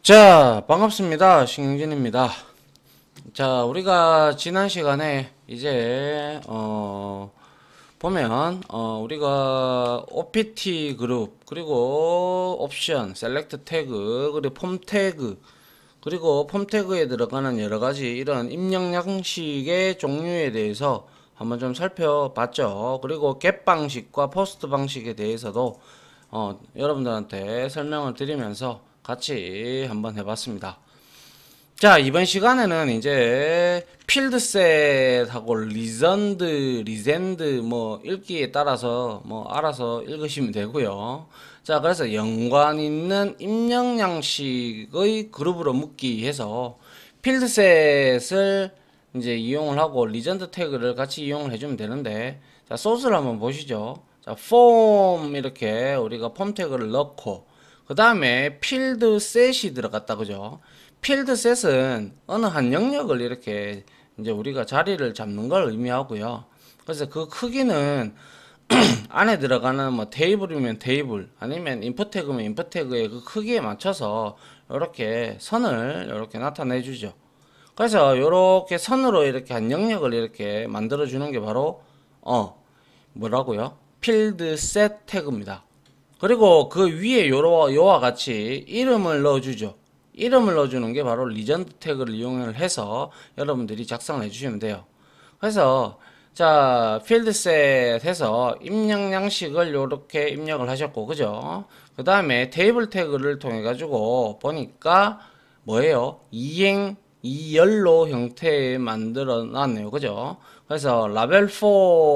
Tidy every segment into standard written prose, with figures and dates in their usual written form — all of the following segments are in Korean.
자, 반갑습니다. 신경진입니다. 자, 우리가 지난 시간에 이제 보면 우리가 OPT 그룹 그리고 옵션, 셀렉트 태그 그리고 폼 태그 그리고 폼 태그에 들어가는 여러가지 이런 입력 양식의 종류에 대해서 한번 좀 살펴봤죠. 그리고 겟 방식과 포스트 방식에 대해서도 여러분들한테 설명을 드리면서 같이 한번 해봤습니다. 자, 이번 시간에는 이제 필드셋하고 리젠드 뭐 읽기에 따라서 뭐 알아서 읽으시면 되고요. 자, 그래서 연관 있는 입력 양식의 그룹으로 묶기 해서 필드셋을 이제 이용을 하고 리젠드 태그를 같이 이용을 해주면 되는데, 자, 소스를 한번 보시죠. 자, 폼 이렇게 우리가 폼 태그를 넣고 그 다음에 필드셋이 들어갔다, 그죠? 필드셋은 어느 한 영역을 이렇게 이제 우리가 자리를 잡는 걸 의미하고요. 그래서 그 크기는 안에 들어가는 뭐 테이블이면 테이블 아니면 인풋 태그면 인풋 태그의 그 크기에 맞춰서 이렇게 선을 이렇게 나타내 주죠. 그래서 이렇게 선으로 이렇게 한 영역을 이렇게 만들어 주는 게 바로 뭐라고요? 필드셋 태그입니다. 그리고 그 위에 요와 같이 이름을 넣어주죠. 이름을 넣어주는 게 바로 리전드 태그를 이용을 해서 여러분들이 작성을 해주시면 돼요. 그래서 자, 필드셋 해서 입력 양식을 요렇게 입력을 하셨고, 그죠? 그 다음에 테이블 태그를 통해 가지고 보니까 뭐예요? 이열로 형태에 만들어 놨네요. 그죠? 그래서 라벨 4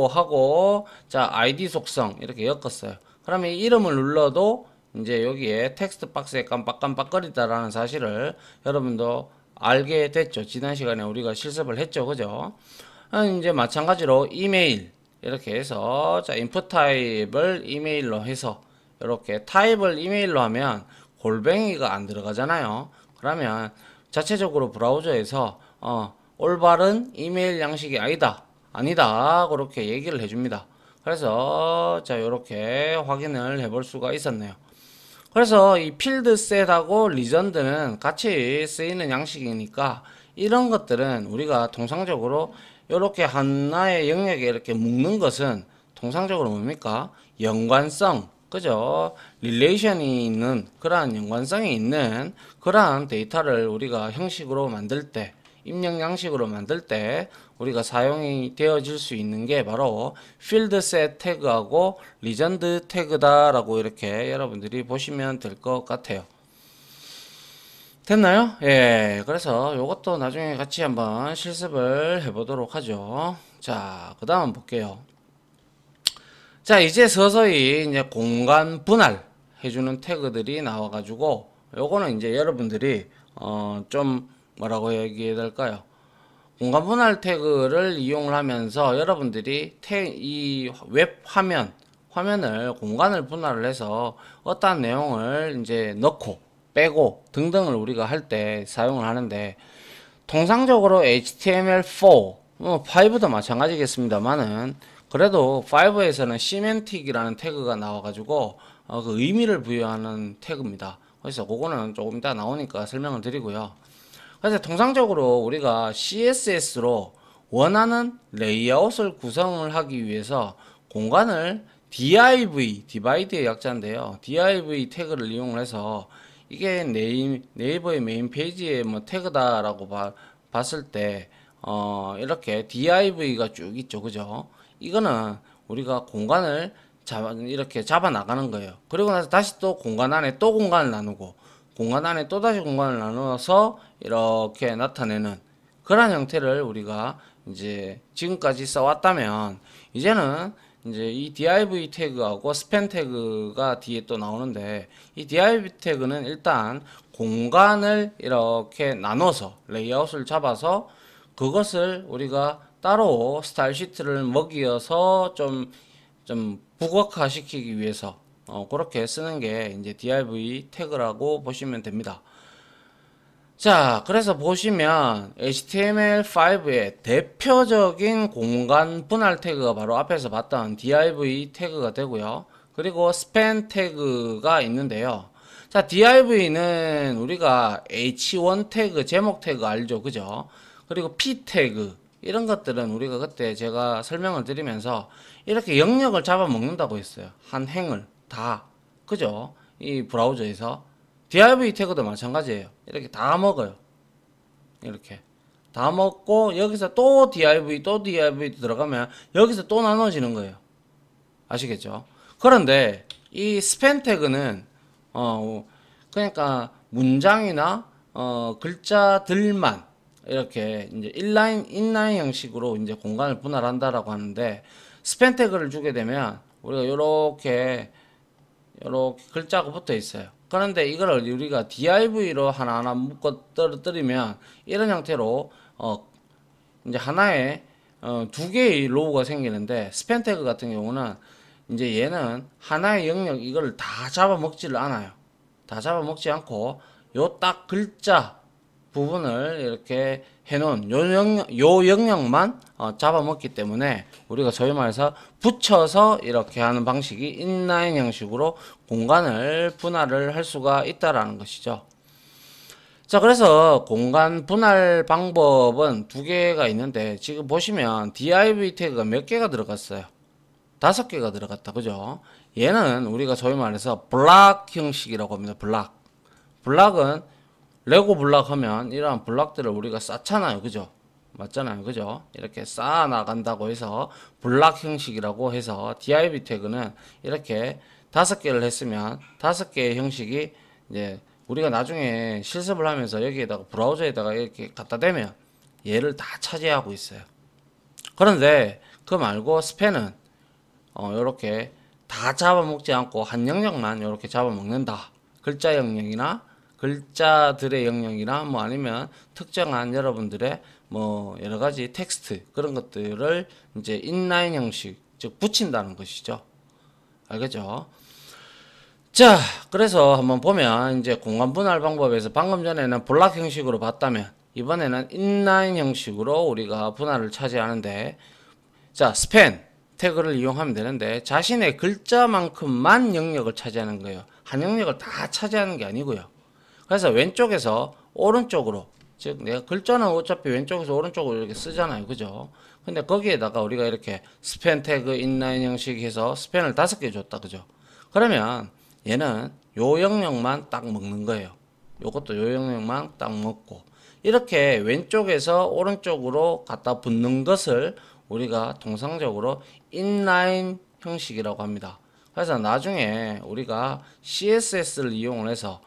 하고 자, ID 속성 이렇게 엮었어요. 그러면 이름을 눌러도 이제 여기에 텍스트 박스에 깜빡깜빡거리다라는 사실을 여러분도 알게 됐죠. 지난 시간에 우리가 실습을 했죠. 그죠? 이제 마찬가지로 이메일 이렇게 해서 자, 인풋 타입을 이메일로 해서 이렇게 타입을 이메일로 하면 골뱅이가 안 들어가잖아요. 그러면 자체적으로 브라우저에서 올바른 이메일 양식이 아니다 그렇게 얘기를 해줍니다. 그래서 자, 요렇게 확인을 해볼 수가 있었네요. 그래서 이 필드셋하고 리전드는 같이 쓰이는 양식이니까 이런 것들은 우리가 통상적으로 이렇게 하나의 영역에 이렇게 묶는 것은 통상적으로 뭡니까? 연관성, 그죠? 릴레이션이 있는 그러한 연관성이 있는 그러한 데이터를 우리가 형식으로 만들 때, 입력 양식으로 만들 때 우리가 사용이 되어질 수 있는 게 바로 필드셋 태그하고 리전드 태그다라고 이렇게 여러분들이 보시면 될 것 같아요. 됐나요? 예, 그래서 요것도 나중에 같이 한번 실습을 해보도록 하죠. 자, 그 다음 볼게요. 자, 이제 서서히 이제 공간 분할 해주는 태그들이 나와가지고 요거는 이제 여러분들이 좀 뭐라고 얘기해야 될까요? 공간 분할 태그를 이용을 하면서 여러분들이 이 웹 화면을 공간을 분할을 해서 어떠한 내용을 이제 넣고 빼고 등등을 우리가 할 때 사용을 하는데, 통상적으로 HTML4 5도 마찬가지겠습니다만은 그래도 5에서는 시멘틱이라는 태그가 나와가지고 그 의미를 부여하는 태그입니다. 그래서 그거는 조금 이따 나오니까 설명을 드리고요. 그래서 통상적으로 우리가 CSS로 원하는 레이아웃을 구성을 하기 위해서 공간을 div, 디바이드의 약자인데요. div 태그를 이용을 해서 이게 네이버의 메인 페이지에 뭐 태그다라고 봤을 때 이렇게 div가 쭉 있죠. 그죠? 이거는 우리가 공간을 이렇게 잡아 나가는 거예요. 그리고 나서 다시 또 공간 안에 또 공간을 나누고 공간 안에 또다시 공간을 나누어서 이렇게 나타내는 그런 형태를 우리가 이제 지금까지 써왔다면, 이제는 이제 이 div 태그하고 span 태그가 뒤에 또 나오는데, 이 div 태그는 일단 공간을 이렇게 나눠서 레이아웃을 잡아서 그것을 우리가 따로 스타일 시트를 먹여서 좀 북악화 시키기 위해서 그렇게 쓰는 게 이제 div 태그라고 보시면 됩니다. 자, 그래서 보시면 HTML5의 대표적인 공간 분할 태그가 바로 앞에서 봤던 div 태그가 되고요. 그리고 span 태그가 있는데요. 자, div는 우리가 h1 태그, 제목 태그 알죠? 그죠? 그리고 p 태그, 이런 것들은 우리가 그때 제가 설명을 드리면서 이렇게 영역을 잡아먹는다고 했어요. 한 행을 다. 그죠? 이 브라우저에서. div 태그도 마찬가지예요. 이렇게 다 먹어요. 이렇게. 다 먹고 여기서 또 div 들어가면 여기서 또 나눠지는 거예요. 아시겠죠? 그런데 이 스팬 태그는 그러니까 문장이나 글자들만 이렇게 이제 인라인 형식으로 이제 공간을 분할한다라고 하는데, 스팬 태그를 주게 되면 우리가 요렇게 글자가 붙어 있어요. 그런데 이거를 우리가 div로 하나하나 묶어 떨어뜨리면 이런 형태로 이제 하나에 두 개의 로우가 생기는데, 스팬 태그 같은 경우는 이제 얘는 하나의 영역 이걸 다 잡아먹지를 않아요. 다 잡아먹지 않고 요 딱 글자 부분을 이렇게 해놓은 요 영역만 잡아먹기 때문에 우리가 소위 말해서 붙여서 이렇게 하는 방식이 인라인 형식으로 공간을 분할을 할 수가 있다라는 것이죠. 자, 그래서 공간 분할 방법은 두 개가 있는데, 지금 보시면 div 태그가 몇 개가 들어갔어요? 5개가 들어갔다. 그죠? 얘는 우리가 소위 말해서 블락 형식이라고 합니다. 블락은 레고 블락 하면 이러한 블락들을 우리가 쌓잖아요. 그죠? 맞잖아요. 그죠? 이렇게 쌓아 나간다고 해서 블락 형식이라고 해서, div 태그는 이렇게 5개를 했으면 5개의 형식이 이제 우리가 나중에 실습을 하면서 여기에다가 브라우저에다가 이렇게 갖다 대면 얘를 다 차지하고 있어요. 그런데 그 말고 스팬은 요렇게 다 잡아먹지 않고 한 영역만 요렇게 잡아먹는다. 글자 영역이나 글자들의 영역이나 뭐 아니면 특정한 여러분들의 뭐 여러 가지 텍스트 그런 것들을 이제 인라인 형식, 즉 붙인다는 것이죠. 알겠죠? 자, 그래서 한번 보면 이제 공간 분할 방법에서 방금 전에는 블락 형식으로 봤다면 이번에는 인라인 형식으로 우리가 분할을 차지하는데, 자, 스팬 태그를 이용하면 되는데 자신의 글자만큼만 영역을 차지하는 거예요. 한 영역을 다 차지하는 게 아니고요. 그래서 왼쪽에서 오른쪽으로, 즉 내가 글자는 어차피 왼쪽에서 오른쪽으로 이렇게 쓰잖아요. 그죠? 근데 거기에다가 우리가 이렇게 스팬 태그 인라인 형식 해서 스팬을 5개 줬다. 그죠? 그러면 얘는 요 영역만 딱 먹는 거예요. 요것도 요 영역만 딱 먹고, 이렇게 왼쪽에서 오른쪽으로 갖다 붙는 것을 우리가 통상적으로 인라인 형식이라고 합니다. 그래서 나중에 우리가 CSS를 이용을 해서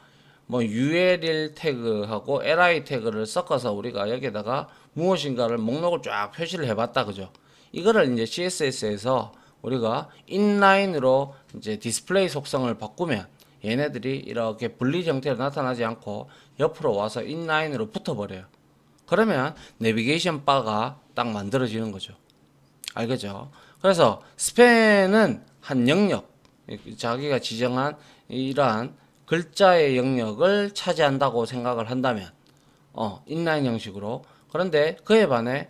뭐 URL 태그하고 li 태그를 섞어서 우리가 여기에다가 무엇인가를 목록을 쫙 표시를 해봤다. 그죠? 이거를 이제 CSS에서 우리가 인라인으로 이제 디스플레이 속성을 바꾸면 얘네들이 이렇게 분리 형태로 나타나지 않고 옆으로 와서 인라인으로 붙어버려요. 그러면 내비게이션 바가 딱 만들어지는 거죠. 알겠죠? 그래서 스팬은 한 영역, 자기가 지정한 이러한 글자의 영역을 차지한다고 생각을 한다면 인라인 형식으로. 그런데 그에 반해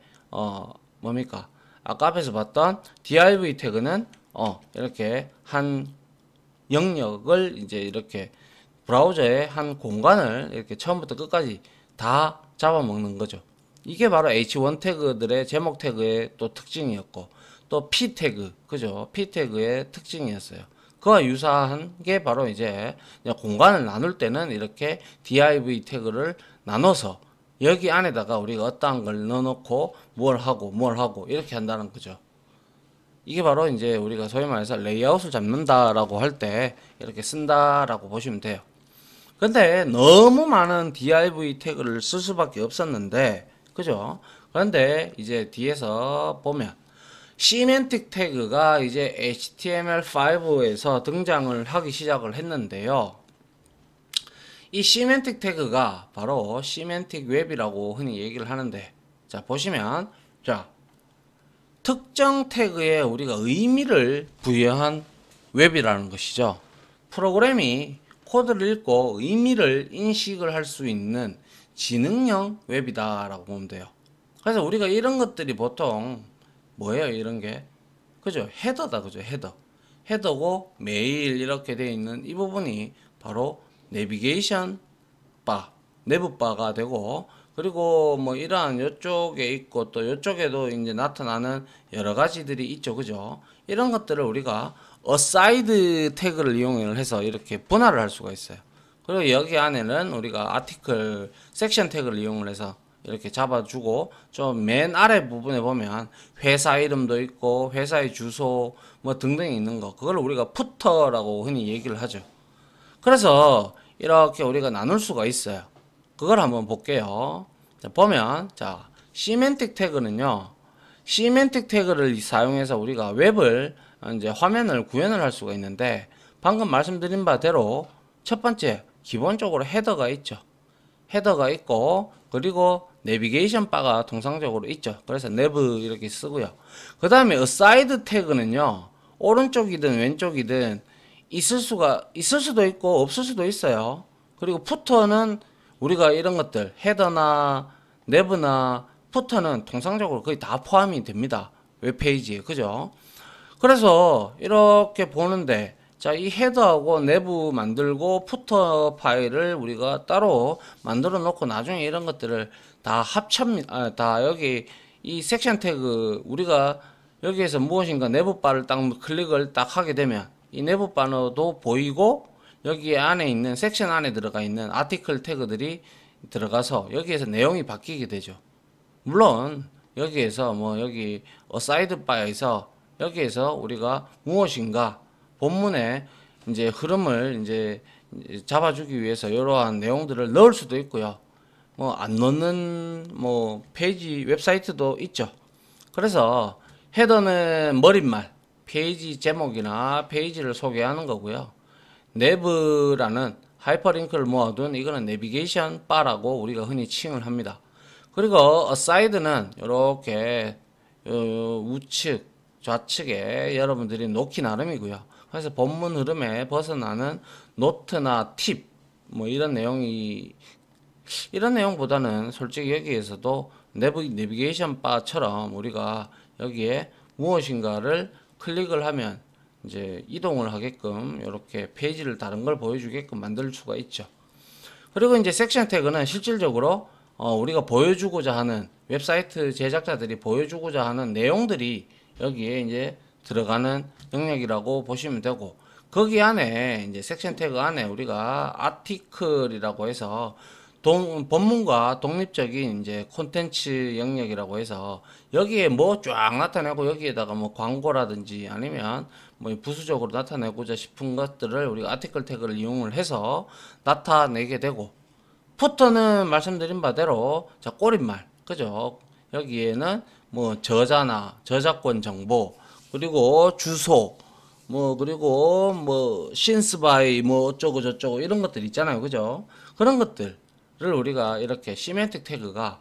뭡니까? 아까 앞에서 봤던 div 태그는 이렇게 한 영역을 이제 이렇게 브라우저의 한 공간을 이렇게 처음부터 끝까지 다 잡아먹는 거죠. 이게 바로 h1 태그들의 제목 태그의 또 특징이었고, 또 p 태그, 그죠? p 태그의 특징이었어요. 그와 유사한 게 바로 이제 공간을 나눌 때는 이렇게 div 태그를 나눠서 여기 안에다가 우리가 어떠한 걸 넣어놓고 뭘 하고 이렇게 한다는 거죠. 이게 바로 이제 우리가 소위 말해서 레이아웃을 잡는다라고 할 때 이렇게 쓴다라고 보시면 돼요. 근데 너무 많은 div 태그를 쓸 수밖에 없었는데, 그죠? 그런데 이제 뒤에서 보면 시멘틱 태그가 이제 HTML5에서 등장을 하기 시작을 했는데요. 이 시멘틱 태그가 바로 시멘틱 웹이라고 흔히 얘기를 하는데, 자, 보시면, 자, 특정 태그에 우리가 의미를 부여한 웹이라는 것이죠. 프로그램이 코드를 읽고 의미를 인식을 할 수 있는 지능형 웹이다 라고 보면 돼요. 그래서 우리가 이런 것들이 보통 뭐예요? 이런 게, 그죠? 헤더다. 그죠? 헤더고 메일 이렇게 되어 있는 이 부분이 바로 내비게이션 바, 내부 바가 되고, 그리고 뭐 이러한 요쪽에 있고 또 요쪽에도 이제 나타나는 여러 가지들이 있죠. 그죠? 이런 것들을 우리가 aside 태그를 이용해서 이렇게 분할을 할 수가 있어요. 그리고 여기 안에는 우리가 아티클 섹션 태그를 이용을 해서 이렇게 잡아주고, 좀 맨 아래 부분에 보면 회사 이름도 있고 회사의 주소 뭐 등등이 있는 거, 그걸 우리가 푸터라고 흔히 얘기를 하죠. 그래서 이렇게 우리가 나눌 수가 있어요. 그걸 한번 볼게요. 자, 보면, 자, 시멘틱 태그는요, 시멘틱 태그를 사용해서 우리가 웹을, 이제 화면을 구현을 할 수가 있는데, 방금 말씀드린 바대로 첫 번째, 기본적으로 헤더가 있죠. 헤더가 있고, 그리고 내비게이션 바가 통상적으로 있죠. 그래서 내부 이렇게 쓰고요. 그 다음에 aside 태그는요, 오른쪽이든 왼쪽이든 있을 수도 있고 없을 수도 있어요. 그리고 푸터는 우리가 이런 것들 헤더나 내부나 푸터는 통상적으로 거의 다 포함이 됩니다. 웹페이지에. 그죠? 그래서 이렇게 보는데, 자, 이 헤더하고 내부 만들고 푸터 파일을 우리가 따로 만들어 놓고 나중에 이런 것들을 다 다 여기 이 섹션 태그, 우리가 여기에서 무엇인가 내부 바를 딱 클릭을 딱 하게 되면 이 내부 바너도 보이고, 여기 안에 있는 섹션 안에 들어가 있는 아티클 태그들이 들어가서 여기에서 내용이 바뀌게 되죠. 물론 여기에서 뭐 여기 어사이드 바에서 여기에서 우리가 무엇인가 본문의 이제 흐름을 이제 잡아주기 위해서 이러한 내용들을 넣을 수도 있고요. 뭐 안 넣는 뭐 페이지 웹사이트도 있죠. 그래서 헤더는 머릿말, 페이지 제목이나 페이지를 소개하는 거고요. 내부라는 하이퍼링크를 모아둔 이거는 내비게이션 바라고 우리가 흔히 칭을 합니다. 그리고 aside는 이렇게 우측 좌측에 여러분들이 놓기 나름이고요. 그래서 본문 흐름에 벗어나는 노트나 팁 뭐 이런 내용보다는 솔직히 여기에서도 내비게이션 바처럼 우리가 여기에 무엇인가를 클릭을 하면 이제 이동을 하게끔 이렇게 페이지를 다른 걸 보여주게끔 만들 수가 있죠. 그리고 이제 섹션 태그는 실질적으로 우리가 보여주고자 하는, 웹사이트 제작자들이 보여주고자 하는 내용들이 여기에 이제 들어가는 영역이라고 보시면 되고, 거기 안에 이제 섹션 태그 안에 우리가 아티클이라고 해서 본문과 독립적인 이제 콘텐츠 영역이라고 해서 여기에 뭐 쫙 나타내고 여기에다가 뭐 광고라든지 아니면 뭐 부수적으로 나타내고자 싶은 것들을 우리가 아티클 태그를 이용을 해서 나타내게 되고, 푸터는 말씀드린 바대로 자, 꼬릿말. 그죠? 여기에는 뭐 저자나 저작권 정보, 그리고 주소, 뭐 그리고 뭐 신스 바이 뭐 어쩌고 저쩌고 이런 것들 있잖아요. 그죠? 그런 것들을 우리가 이렇게 시멘틱 태그가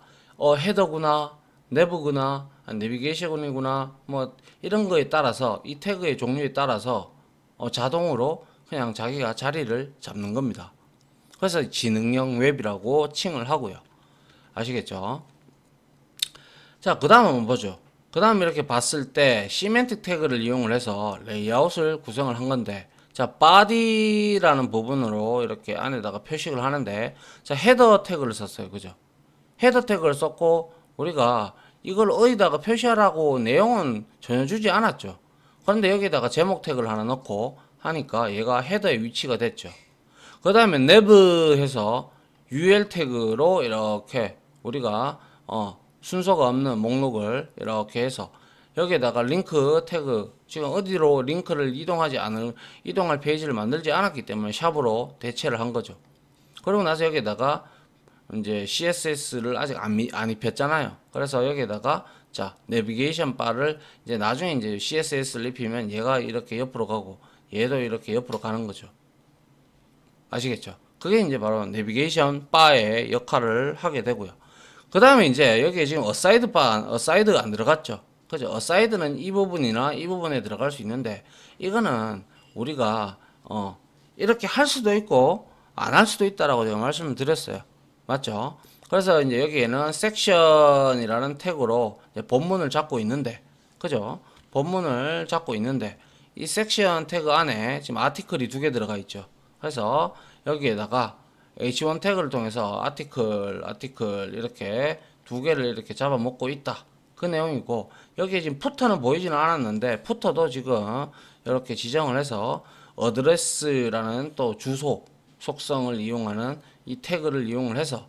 헤더구나, 내부구나, 내비게이션이구나 뭐 이런 거에 따라서, 이 태그의 종류에 따라서 자동으로 그냥 자기가 자리를 잡는 겁니다. 그래서 지능형 웹이라고 칭을 하고요. 아시겠죠? 자, 그 다음 한번 보죠. 그 다음 이렇게 봤을 때 시멘틱 태그를 이용을 해서 레이아웃을 구성을 한 건데, 자, body라는 부분으로 이렇게 안에다가 표식을 하는데, 자, 헤더 태그를 썼어요. 그죠? 헤더 태그를 썼고, 우리가 이걸 어디다가 표시하라고 내용은 전혀 주지 않았죠. 그런데 여기다가 제목 태그를 하나 넣고 하니까 얘가 헤더의 위치가 됐죠. 그 다음에 nev 해서 ul 태그로 이렇게 우리가 순서가 없는 목록을 이렇게 해서 여기에다가 링크 태그, 지금 어디로 링크를 이동할 페이지를 만들지 않았기 때문에 샵으로 대체를 한 거죠. 그러고 나서 여기에다가 이제 CSS를 아직 안 입혔잖아요. 그래서 여기에다가 자, 내비게이션 바를 이제 나중에 이제 CSS를 입히면 얘가 이렇게 옆으로 가고 얘도 이렇게 옆으로 가는 거죠. 아시겠죠? 그게 이제 바로 내비게이션 바의 역할을 하게 되고요. 그 다음에 이제 여기에 지금 어사이드가 안 들어갔죠. 그죠? 어사이드는 이 부분이나 이 부분에 들어갈 수 있는데, 이거는 우리가 이렇게 할 수도 있고 안 할 수도 있다라고 제가 말씀을 드렸어요. 맞죠? 그래서 이제 여기에는 섹션이라는 태그로 본문을 잡고 있는데, 그죠? 본문을 잡고 있는데 이 섹션 태그 안에 지금 아티클이 2개 들어가 있죠. 그래서 여기에다가 h1 태그를 통해서 아티클 이렇게 두 개를 이렇게 잡아먹고 있다. 그 내용이고, 여기에 지금 푸터는 보이지는 않았는데, 푸터도 지금 이렇게 지정을 해서 어드레스라는 또 주소 속성을 이용하는 이 태그를 이용을 해서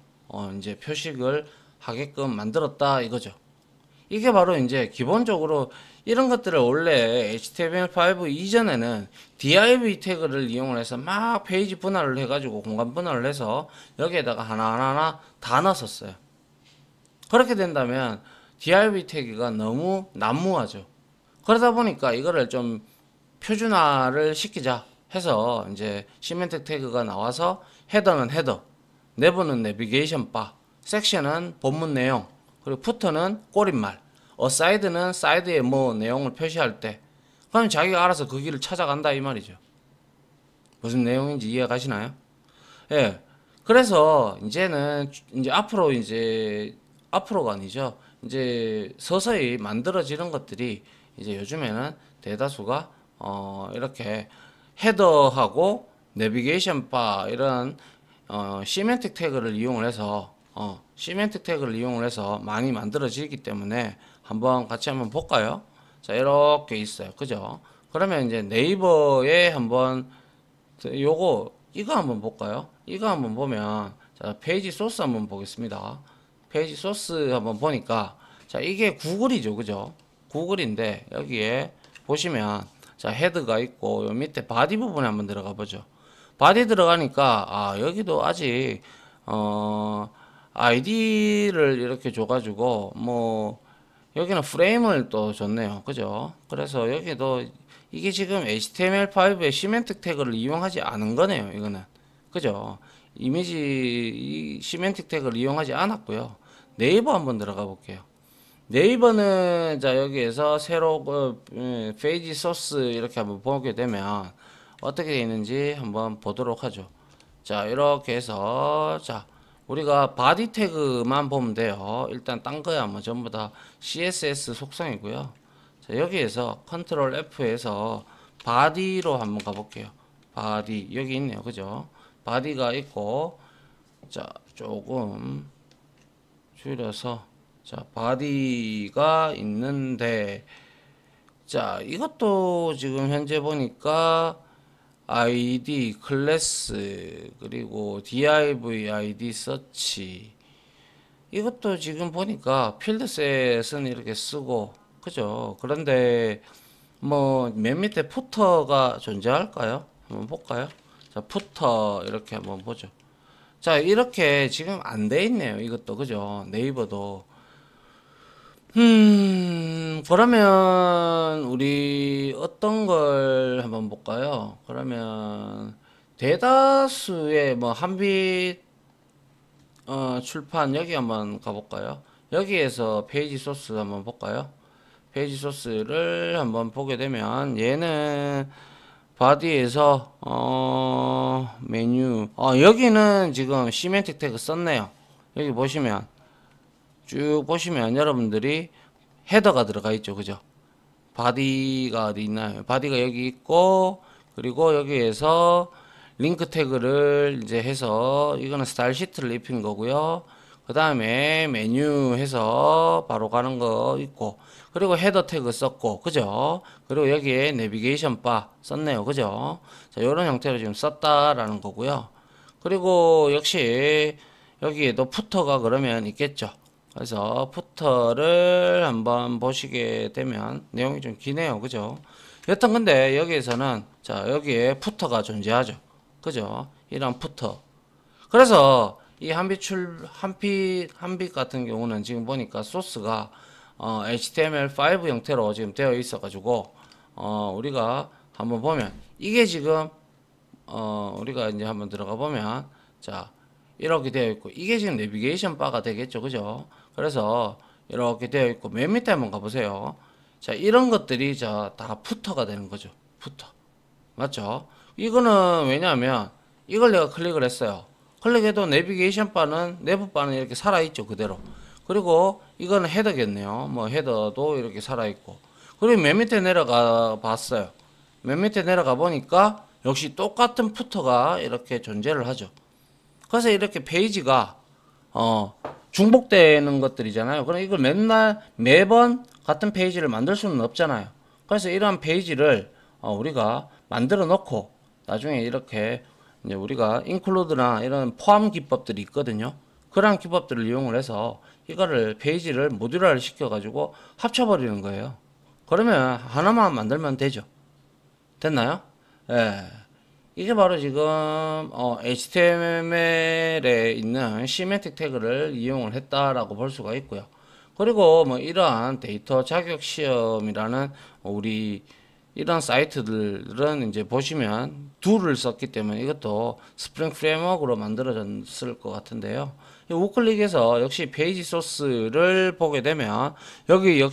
이제 표식을 하게끔 만들었다 이거죠. 이게 바로 이제 기본적으로 이런 것들을 원래 HTML5 이전에는 div 태그를 이용을 해서 막 페이지 분할을 해가지고 공간 분할을 해서 여기에다가 하나하나 다 넣었어요. 그렇게 된다면 div 태그가 너무 난무하죠. 그러다 보니까 이거를 좀 표준화를 시키자 해서 이제 시멘틱 태그가 나와서 헤더는 헤더, 내부는 내비게이션 바, 섹션은 본문 내용, 그리고 푸터는 꼬릿말, 어사이드는 사이드에 뭐 내용을 표시할 때, 그럼 자기가 알아서 그 길을 찾아간다 이 말이죠. 무슨 내용인지 이해 가시나요? 예. 그래서 이제는 이제 앞으로가 아니죠. 이제 서서히 만들어지는 것들이 이제 요즘에는 대다수가 이렇게 헤더하고 내비게이션 바 이런 시멘틱 태그를 이용을 해서 많이 만들어지기 때문에 같이 한번 볼까요? 자, 이렇게 있어요. 그죠? 그러면 이제 네이버에 한번 이거 한번 볼까요? 이거 한번 보면 자, 페이지 소스 한번 보겠습니다. 페이지 소스 한번 보니까 자, 이게 구글이죠. 그죠? 구글인데 여기에 보시면 자, 헤드가 있고 요 밑에 바디 부분에 한번 들어가 보죠. 바디 들어가니까 여기도 아직 아이디를 이렇게 줘가지고 뭐 여기는 프레임을 또 줬네요. 그죠? 그래서 여기도 이게 지금 HTML5의 시멘틱 태그를 이용하지 않은 거네요. 이거는 그죠? 이 시멘틱 태그를 이용하지 않았고요. 네이버 한번 들어가 볼게요. 네이버는 자, 여기에서 새로 페이지 소스 이렇게 한번 보게 되면 어떻게 되어 있는지 한번 보도록 하죠. 자, 이렇게 해서 자, 우리가 바디 태그만 보면 돼요. 일단 딴 거야 뭐 전부 다 CSS 속성이고요. 자, 여기에서 컨트롤 F에서 바디로 한번 가볼게요. 바디 여기 있네요. 그죠? 바디가 있고 자, 조금 줄여서 자, 바디가 있는데 자, 이것도 지금 현재 보니까 ID, 클래스, 그리고 div id 서치 이것도 지금 보니까 필드셋은 이렇게 쓰고 그죠? 그런데 뭐 맨 밑에 푸터가 존재할까요? 한번 볼까요? 자, 푸터 이렇게 한번 보죠. 자, 이렇게 지금 안 돼 있네요. 이것도 그죠? 네이버도 그러면 우리 어떤 걸 한번 볼까요? 그러면 대다수의 뭐 한빛 출판 여기 한번 가볼까요? 여기에서 페이지 소스 한번 볼까요? 페이지 소스를 한번 보게 되면 얘는 바디에서 메뉴 여기는 지금 시멘틱 태그 썼네요. 여기 보시면 쭉 보시면 여러분들이 헤더가 들어가 있죠. 그죠? 바디가 어디 있나요? 바디가 여기 있고 그리고 여기에서 링크 태그를 이제 해서 이거는 스타일 시트를 입힌 거고요. 그 다음에 메뉴 해서 바로 가는 거 있고 그리고 헤더 태그 썼고 그죠? 그리고 여기에 내비게이션 바 썼네요. 그죠? 자, 이런 형태로 지금 썼다라는 거고요. 그리고 역시 여기에도 푸터가 그러면 있겠죠. 그래서 푸터를 한번 보시게 되면 내용이 좀 기네요. 그죠? 여튼 근데 여기에서는 자, 여기에 푸터가 존재하죠. 그죠? 이런 푸터. 그래서 이 한빛 같은 경우는 지금 보니까 소스가 HTML5 형태로 지금 되어 있어 가지고 우리가 한번 보면 이게 지금 우리가 이제 한번 들어가 보면 자, 이렇게 되어 있고 이게 지금 내비게이션 바가 되겠죠. 그죠? 그래서 이렇게 되어 있고 맨 밑에 한번 가보세요. 자, 이런 것들이 자, 다 푸터가 되는 거죠. 푸터. 맞죠? 이거는 왜냐하면 이걸 내가 클릭을 했어요. 클릭해도 내비게이션 바는 내부 바는 이렇게 살아있죠. 그대로. 그리고 이거는 헤더겠네요. 뭐 헤더도 이렇게 살아있고 그리고 맨 밑에 내려가 봤어요. 맨 밑에 내려가 보니까 역시 똑같은 푸터가 이렇게 존재를 하죠. 그래서 이렇게 페이지가 중복되는 것들이잖아요. 그럼 이걸 매번 같은 페이지를 만들 수는 없잖아요. 그래서 이러한 페이지를 우리가 만들어 놓고 나중에 이렇게 이제 우리가 인클루드나 이런 포함 기법들이 있거든요. 그러한 기법들을 이용을 해서 이거를 페이지를 모듈화를 시켜 가지고 합쳐버리는 거예요. 그러면 하나만 만들면 되죠. 됐나요? 예. 이게 바로 지금 HTML에 있는 시멘틱 태그를 이용을 했다라고 볼 수가 있고요. 그리고 뭐 이러한 데이터 자격 시험이라는 우리 이런 사이트들은 이제 보시면 둘을 썼기 때문에 이것도 스프링 프레임워크로 만들어졌을 것 같은데요. 우클릭해서 역시 페이지 소스를 보게 되면 여기도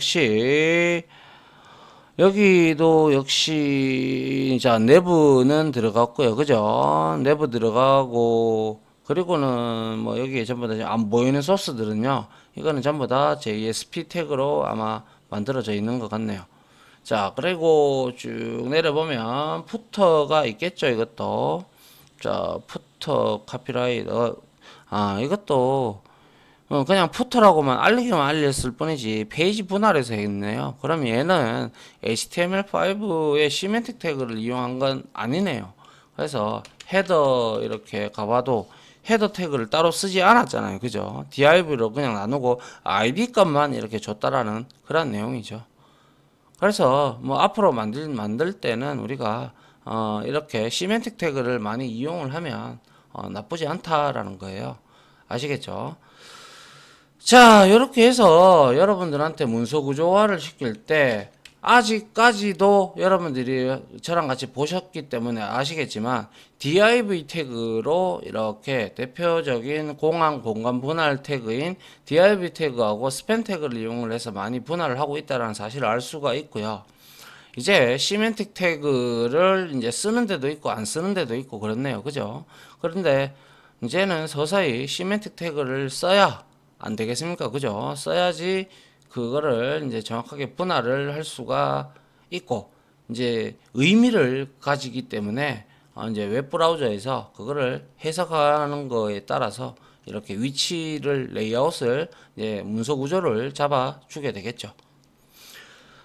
역시 자 내부는 들어갔고요. 그죠? 내부 들어가고 그리고는 뭐 여기에 전부 다 안 보이는 소스들은요. 이거는 전부 다 JSP 태그로 아마 만들어져 있는 것 같네요. 자, 그리고 쭉 내려보면 푸터가 있겠죠, 이것도. 자, 푸터 카피라이트. 이것도 그냥 푸터라고만 알리기만 알렸을 뿐이지 페이지 분할해서 했네요. 그럼 얘는 HTML5의 시멘틱 태그를 이용한 건 아니네요. 그래서 헤더 이렇게 가봐도 헤더 태그를 따로 쓰지 않았잖아요. 그죠? div로 그냥 나누고 id 값만 이렇게 줬다라는 그런 내용이죠. 그래서 뭐 앞으로 만들 때는 우리가 이렇게 시멘틱 태그를 많이 이용을 하면 나쁘지 않다라는 거예요. 아시겠죠? 자, 이렇게 해서 여러분들한테 문서 구조화를 시킬 때 아직까지도 여러분들이 저랑 같이 보셨기 때문에 아시겠지만 div 태그로 이렇게 대표적인 공항 공간 분할 태그인 div 태그하고 스팬 태그를 이용을 해서 많이 분할을 하고 있다는 사실을 알 수가 있고요. 이제 시멘틱 태그를 이제 쓰는 데도 있고 안 쓰는 데도 있고 그렇네요. 그죠? 그런데 이제는 서서히 시멘틱 태그를 써야 안 되겠습니까? 그죠? 써야지 그거를 이제 정확하게 분할을 할 수가 있고 이제 의미를 가지기 때문에 이제 웹브라우저에서 그거를 해석하는 거에 따라서 이렇게 위치를 레이아웃을 이제 문서 구조를 잡아 주게 되겠죠.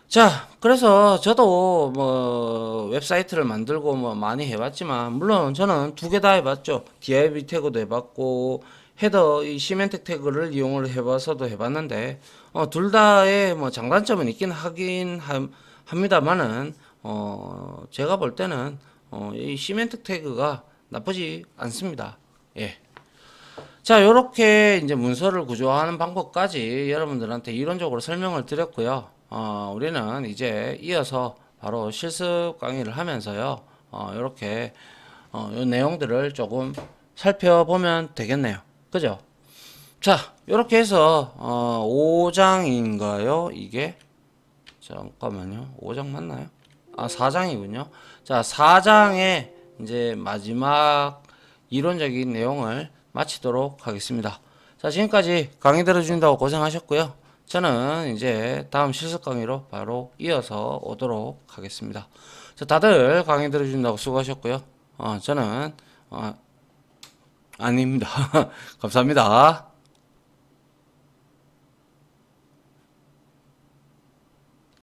자, 그래서 저도 뭐 웹사이트를 만들고 뭐 많이 해봤지만 물론 저는 두 개 다 해봤죠. div 태그도 해봤고 헤더 이 시멘틱 태그를 이용을 해봐서도 해봤는데 둘 다의 뭐 장단점은 있긴 합니다만은 제가 볼 때는 이 시멘틱 태그가 나쁘지 않습니다. 예. 자, 요렇게 이제 문서를 구조화하는 방법까지 여러분들한테 이론적으로 설명을 드렸고요. 우리는 이제 이어서 바로 실습 강의를 하면서요. 요렇게 요 내용들을 조금 살펴보면 되겠네요. 그죠? 자, 요렇게 해서 5장인가요? 이게 잠깐만요. 5장 맞나요? 4장이군요. 자, 4장의 이제 마지막 이론적인 내용을 마치도록 하겠습니다. 자, 지금까지 강의 들어주신다고 고생하셨고요. 저는 이제 다음 실습 강의로 바로 이어서 오도록 하겠습니다. 자, 다들 강의 들어주신다고 수고하셨고요. 저는 아닙니다. 감사합니다.